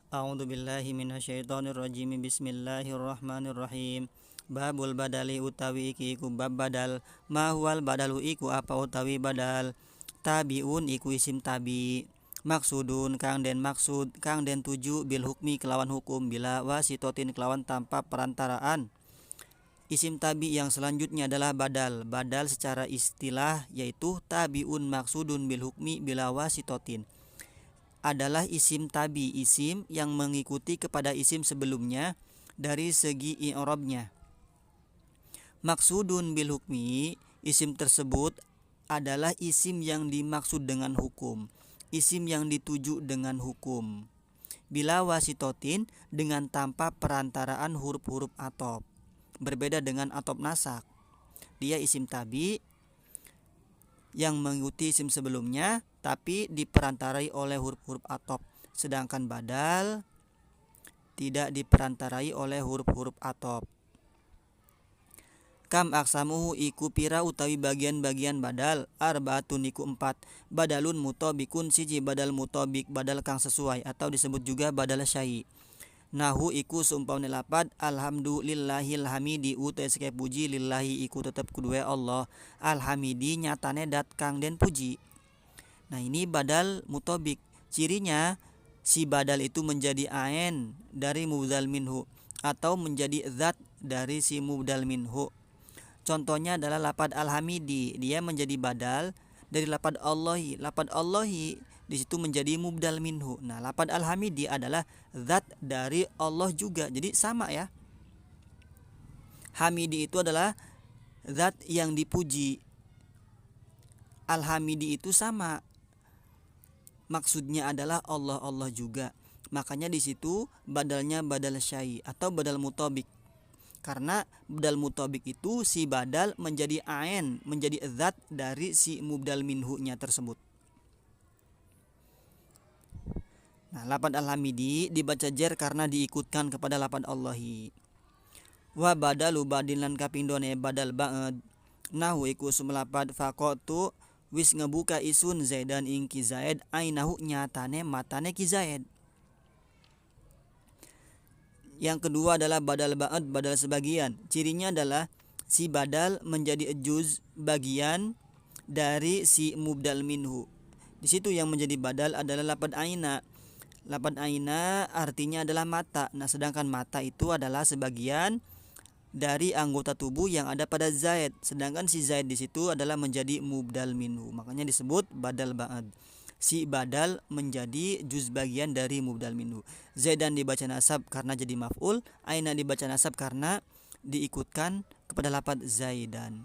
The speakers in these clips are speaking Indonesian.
A'udzu billahi minasyaitonir rajim. Bismillahirrahmanirrahim. Babul badali utawi iki iku bab badal. Ma huwal badalu iku apa utawi badal. Tabiun iku isim tabi. Maksudun kang den maksud kang den tuju bil hukmi kelawan hukum bila wasitotin kelawan tanpa perantaraan. Isim tabi yang selanjutnya adalah badal. Badal secara istilah yaitu tabiun maksudun bil hukmi bila wasitotin adalah isim tabi, isim yang mengikuti kepada isim sebelumnya dari segi i'rabnya. Maksudun bil hukmi, isim tersebut adalah isim yang dimaksud dengan hukum, isim yang dituju dengan hukum. Bila wasitotin dengan tanpa perantaraan huruf-huruf atop. Berbeda dengan atop nasak. Dia isim tabi yang mengikuti isim sebelumnya tapi diperantarai oleh huruf-huruf atop. Sedangkan badal tidak diperantarai oleh huruf-huruf atop. Kam aksamuhu iku pira utawi bagian-bagian badal. Arbaatun iku 4. Badalun mutobikun siji badal mutobik, badal kang sesuai atau disebut juga badal syai. Nahu iku seumpamane lapad alhamdulillahil hamidi utai sekaya puji lillahi iku tetap kedua Allah. Alhamidi nyatane dat kang den puji. Nah ini badal mutobik. Cirinya si badal itu menjadi ain dari mubdal minhu atau menjadi zat dari si mubdal minhu. Contohnya adalah lapad alhamidi, dia menjadi badal dari lapad Allahi. Lapad Allahi di situ menjadi mubdal minhu. Nah, lapad alhamidi adalah zat dari Allah juga. Jadi sama ya. Hamidi itu adalah zat yang dipuji. Alhamidi itu sama. Maksudnya adalah Allah juga. Makanya di situ badalnya badal syai atau badal mutobik. Karena badal mutobik itu si badal menjadi ain, menjadi zat dari si mubdal minhu-nya tersebut. Nah, lapad alhamidi dibaca jar karena diikutkan kepada lapad Allahi. Wa badalu badin lan kaping done badal ba'd. Nahu iku sumlapad faqatu wis ngebuka isun Zaidan ing ki Zaid ainahu nyatane matane ki Zaid. Yang kedua adalah badal ba'd, badal sebagian. Cirinya adalah si badal menjadi juz bagian dari si mubdal minhu. Di situ yang menjadi badal adalah lapad aina. Lapad aina artinya adalah mata. Nah, sedangkan mata itu adalah sebagian dari anggota tubuh yang ada pada Zaid. Sedangkan si Zaid di situ adalah menjadi mubdal minhu. Makanya disebut badal ba'd. Si badal menjadi juz bagian dari mubdal minhu. Zaidan dibaca nasab karena jadi maf'ul, aina dibaca nasab karena diikutkan kepada lapad Zaidan.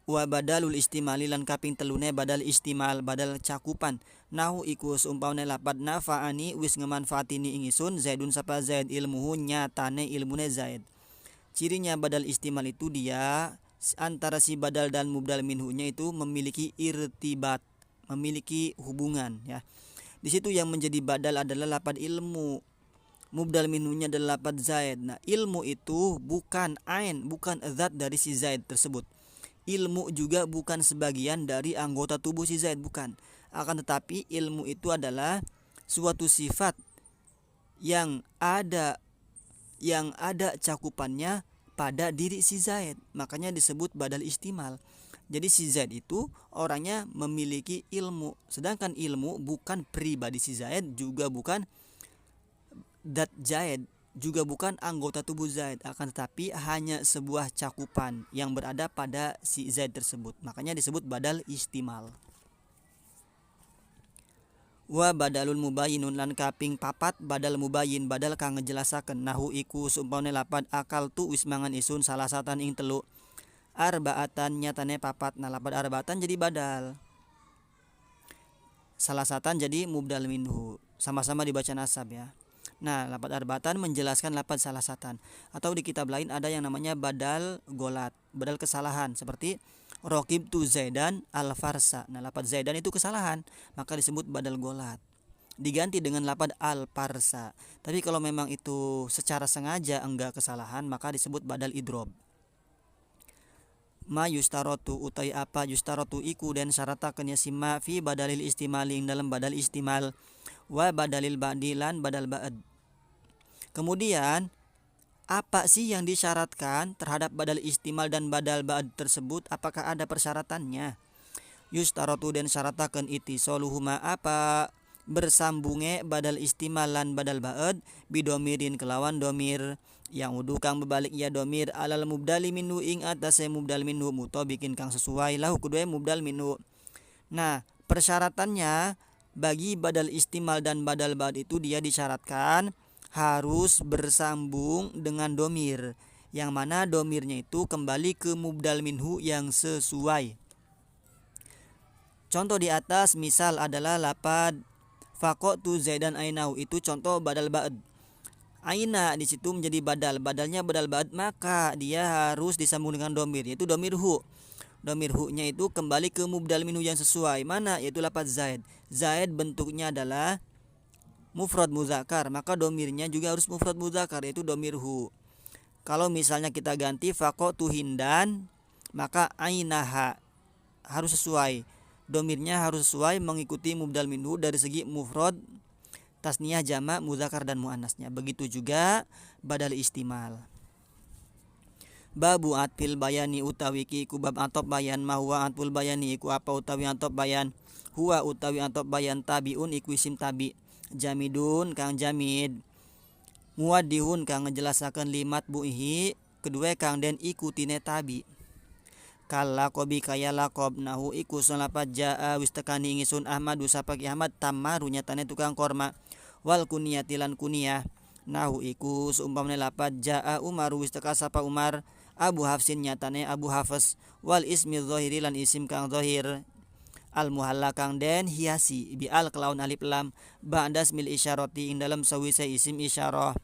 Wa badalul istimali lan kaping telune badal istimal, badal cakupan. Nahu iku seumpamane lapad nafa'ani wis ngemanfaatini ingisun Zaidun sapa Zaid ilmuhu nyatane ilmune Zaid. Cirinya badal istimal itu dia antara si badal dan mubdal minhu-nya itu memiliki irtibat, memiliki hubungan ya. Di situ yang menjadi badal adalah lapad ilmu. Mubdal minhu-nya adalah lapad Zaid. Nah, ilmu itu bukan ain, bukan zat dari si Zaid tersebut. Ilmu juga bukan sebagian dari anggota tubuh si Zaid, bukan. Akan tetapi ilmu itu adalah suatu sifat yang ada cakupannya pada diri si Zaid. Makanya disebut badal istimal. Jadi si Zaid itu orangnya memiliki ilmu. Sedangkan ilmu bukan pribadi si Zaid, juga bukan dat Zaid, juga bukan anggota tubuh Zaid. Akan tetapi hanya sebuah cakupan yang berada pada si Zaid tersebut. Makanya disebut badal istimal. Wa badalul mubayyinun lan kaping papat badal mubayyin, badal kang ngejelasaken. Nahu iku seumpamane lapad akal tu wis mangan isun salasatan ing telu. Arbaatan nyatane papat. Nah, lapad arbaatan jadi badal, salasatan jadi mubdal minhu, sama-sama dibaca nasab ya. Nah, lapad arbaatan menjelaskan lapad salasatan. Atau di kitab lain ada yang namanya badal golat, badal kesalahan, seperti Rokib tu Zaidan al-Farsa. Nah, lapad Zaidan itu kesalahan, maka disebut badal golat. Diganti dengan lapad al-Farsa. Tapi kalau memang itu secara sengaja enggak kesalahan, maka disebut badal idrob. ma yustarotu utai apa yustarotu iku dan syaratakeun ya sima fi badalil istimali dalam badal istimal wa badalil ba'dilan badal ba'd. Kemudian apa sih yang disyaratkan terhadap badal istimal dan badal ba'd tersebut? Apakah ada persyaratannya? Yustarotu dan syaratakeun itisoluhuma apa bersambunge badal istimal lan badal ba'd bidomirin kelawan domir yang udu kang bebalik ya domir alal mubdali minhu ing atase mubdal minhu mutabikin kang sesuai lahu kedua mubdal minhu. Nah, persyaratannya bagi badal istimal dan badal ba'd itu dia disyaratkan harus bersambung dengan domir, yang mana domirnya itu kembali ke mubdal minhu yang sesuai. Contoh di atas misal adalah lapad faqatu zaidan ainau, itu contoh badal ba'd. Aina di situ menjadi badal, badalnya badal ba'd, maka dia harus disambung dengan domir, yaitu domir hu. Domir hu-nya itu kembali ke mubdal minhu yang sesuai, mana yaitu lapad zaid. Zaid bentuknya adalah mufrad muzakkar, maka domirnya juga harus mufrad muzakkar, yaitu domir hu. Kalau misalnya kita ganti faqatu hindan, maka ainaha harus sesuai, domirnya harus sesuai mengikuti mubdal minhu dari segi mufrad, tasniyah, jamak, muzakkar dan muannasnya. Begitu juga badal istimal. Babu atfil bayani utawi ki ku bab atop bayan mahwa atful bayani iku apa utawi atop bayan huwa utawi atop bayan tabiun iku isim tabi jamidun kang jamid muwaddihun kang ngejelasaken limat buihi kedua kang den ikutine tabi kala kobi kaya lakob nahu iku selapat jaa wis tekani ingsun Ahmadu sapaki Ahmad tamaru nyatane tukang korma wal kuniyatilan kuniyah nahu iku seumpamane lapat jaa Umaru wis teka sapa Umar Abu Hafsin nyatane Abu Hafs wal ismi zahiri lan isim kang zahir al muhalla kang den hiasi bi al kelawan alif lam ba'das mil isyarati ing dalam sawise isim isyarah.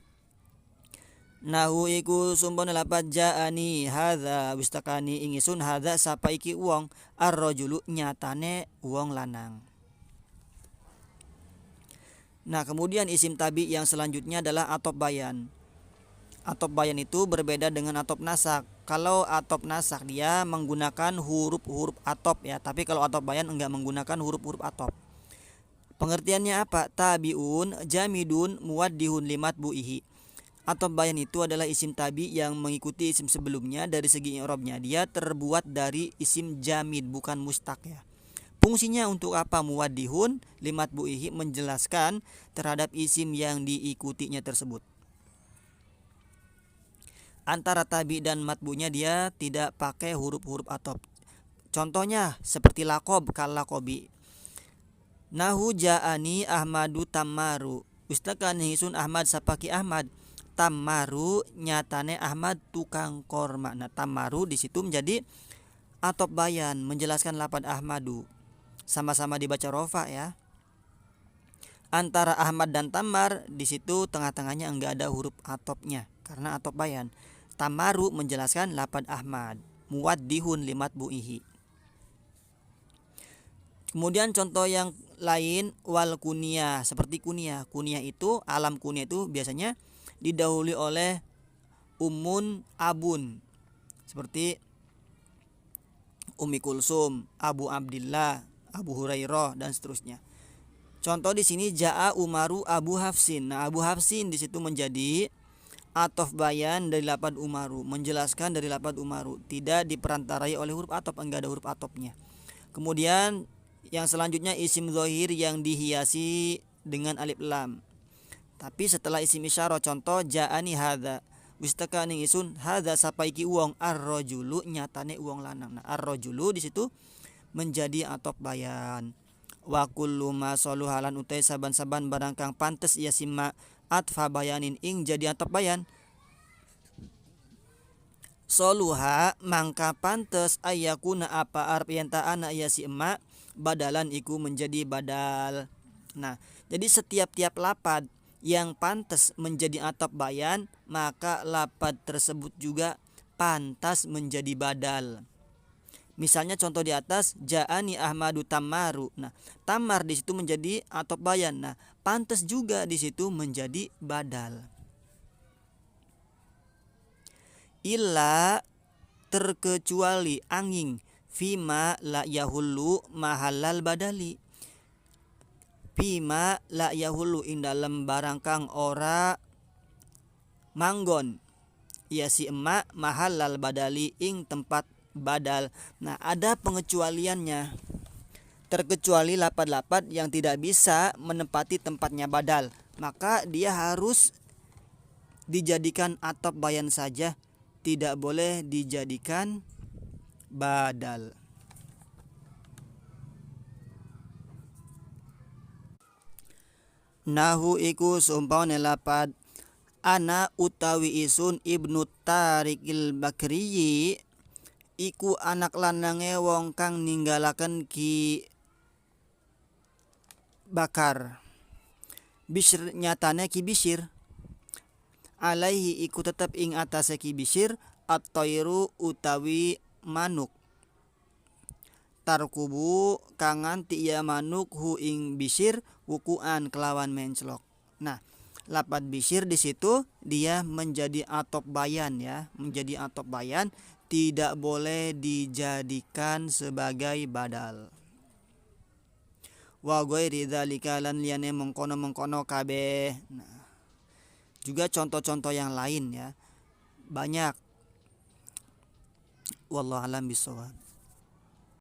Nahu iku sumpone lapat jaani hadza wistakani ingisun hadza sapa iki wong ar-rajulu nyatane wong lanang. Nah, kemudian isim tabi yang selanjutnya adalah atop bayan. Atop bayan itu berbeda dengan atop nasak. Kalau atop nasak dia menggunakan huruf-huruf atop ya, tapi kalau atop bayan enggak menggunakan huruf-huruf atop. Pengertiannya apa? Tabiun jamidun muwaddihun limat buihi. Atop bayan itu adalah isim tabi yang mengikuti isim sebelumnya dari segi i'rabnya. Dia terbuat dari isim jamid bukan mustaq ya. Fungsinya untuk apa? Muwaddihun limat buihi, menjelaskan terhadap isim yang diikutinya tersebut. Antara tabi dan matbunya dia tidak pakai huruf-huruf atop. Contohnya seperti lakob kal lakobi. Nahu ja'ani Ahmadu tammaru. Ustakan hisun Ahmad sapaki Ahmad. Tammaru nyatane Ahmad tukang korma. Nah, tammaru di situ menjadi atop bayan menjelaskan lapad Ahmadu. Sama-sama dibaca rofa ya. Antara Ahmad dan Tammar di situ tengah-tengahnya enggak ada huruf atopnya karena atop bayan. Tamaru menjelaskan lapad Ahmad, muwaddihun limat buihi. Kemudian contoh yang lain wal kuniyah, seperti kuniyah. Kuniyah itu, alam kuniyah itu biasanya didahului oleh umun abun. Seperti Ummi Kulsum, Abu Abdillah, Abu Hurairah dan seterusnya. Contoh di sini Ja'a Umaru Abu Hafsin. Nah, Abu Hafsin di situ menjadi atof bayan dari lapad Umaru, menjelaskan dari lapad Umaru, tidak diperantarai oleh huruf atop, enggak ada huruf atopnya. Kemudian yang selanjutnya isim zahir yang dihiasi dengan alif lam. Tapi setelah isim isyarah, contoh ja'ani hadza, wistakani isun hadza sapaiki uang ar-rajulu nyatane uang lanang. Nah, ar-rajulu di situ menjadi atop bayan. Wa kullu ma saluhalan utai saban-saban barang kang pantes ia sima atfa bayanin ing jadi atop bayan. Soluha mangka pantes ayakuna apa arp yanta ana ya si emak badalan iku menjadi badal. Nah, jadi setiap lapad yang pantas menjadi atop bayan, maka lapad tersebut juga pantas menjadi badal. Misalnya contoh di atas ja'ani Ahmadu tammaru. Nah, tammar di situ menjadi atop bayan. Nah, pantas juga di situ menjadi badal. Illa terkecuali angin, fima la yahullu mahallal badali, fima la yahullu ing dalam barang kang ora manggon ya si emak mahallal badali ing tempat badal. Nah, ada pengecualiannya, terkecuali lapat-lapat yang tidak bisa menempati tempatnya badal, maka dia harus dijadikan atop bayan saja, tidak boleh dijadikan badal. Nahu iku sumpone lapad ana utawi isun ibnu Tariqil Bakriyi iku anak lanange wong kang ninggalaken Ki Bakar. Bishr nyatane Ki Bishr alaihi iku tetep ing atase Ki Bishr at-tairu utawi manuk, tarkubu kangan tiya manuk hu ing Bishr wukuan kelawan menclok. Nah, lapat Bishr di situ dia menjadi atop bayan ya, menjadi atop bayan, tidak boleh dijadikan sebagai badal. Wa ghairi dzalika lan liyane mengkono-mengkono kabeh. Nah, juga contoh-contoh yang lain ya. Banyak. Wallahu alam bisawab.